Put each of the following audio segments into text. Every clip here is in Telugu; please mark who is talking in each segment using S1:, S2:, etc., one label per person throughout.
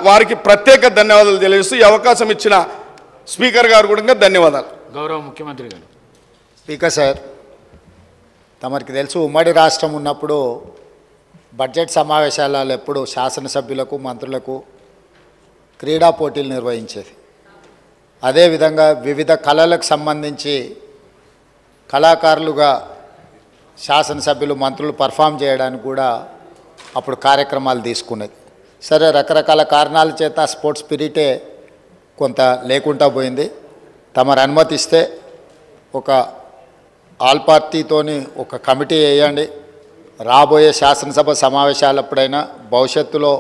S1: వారికి ప్రత్యేక ధన్యవాదాలు తెలియజేస్తూ ఈ అవకాశం ఇచ్చిన స్పీకర్ గారు కూడా ధన్యవాదాలు.
S2: గౌరవ ముఖ్యమంత్రి గారు.
S3: స్పీకర్ సార్, తమరికి తెలుసు ఉమ్మడి రాష్ట్రం ఉన్నప్పుడు బడ్జెట్ సమావేశాలలో ఎప్పుడు శాసనసభ్యులకు మంత్రులకు క్రీడా పోటీలు నిర్వహించేది. అదేవిధంగా వివిధ కళలకు సంబంధించి కళాకారులుగా శాసనసభ్యులు మంత్రులు పర్ఫామ్ చేయడానికి కూడా అప్పుడు కార్యక్రమాలు తీసుకునేది. సరే, రకరకాల కారణాల చేత స్పోర్ట్స్ స్పిరిటే కొంత లేకుండా పోయింది. తమరు అనుమతిస్తే ఒక ఆల్ పార్టీతోని ఒక కమిటీ వేయండి. రాబోయే శాసనసభ సమావేశాలప్పుడైనా భవిష్యత్తులో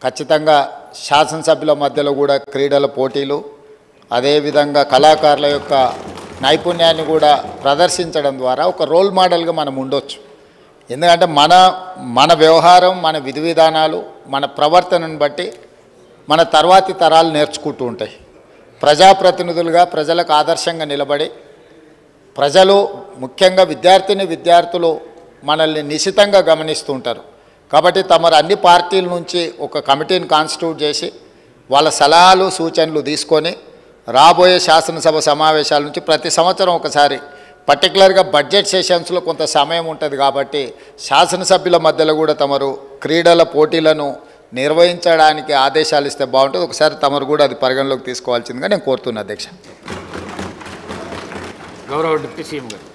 S3: ఖచ్చితంగా శాసనసభ్యుల మధ్యలో కూడా క్రీడల పోటీలు, అదేవిధంగా కళాకారుల యొక్క నైపుణ్యాన్ని కూడా ప్రదర్శించడం ద్వారా ఒక రోల్ మోడల్గా మనం ఉండొచ్చు. ఎందుకంటే మన వ్యవహారం, మన విధి విధానాలు, మన ప్రవర్తనను బట్టి మన తర్వాతి తరాలు నేర్చుకుంటూ ఉంటాయి. ప్రజాప్రతినిధులుగా ప్రజలకు ఆదర్శంగా నిలబడి ప్రజలు, ముఖ్యంగా విద్యార్థులు మనల్ని నిశితంగా గమనిస్తూ ఉంటారు. కాబట్టి తమరు అన్ని పార్టీల నుంచి ఒక కమిటీని కాన్స్టిట్యూట్ చేసి వాళ్ళ సలహాలు సూచనలు తీసుకొని రాబోయే శాసనసభ సమావేశాల నుంచి ప్రతి సంవత్సరం ఒకసారి, పర్టికులర్గా బడ్జెట్ సెషన్స్లో కొంత సమయం ఉంటుంది కాబట్టి శాసనసభ్యుల మధ్యలో కూడా తమరు క్రీడల పోటీలను నిర్వహించడానికి ఆదేశాలు ఇస్తే బాగుంటుంది. ఒకసారి తమరు కూడా అది పరిగణలోకి తీసుకోవాల్సిందిగా నేను కోరుతున్నా అధ్యక్ష.
S2: గౌరవ డిప్యూటీ సీఎం గారు.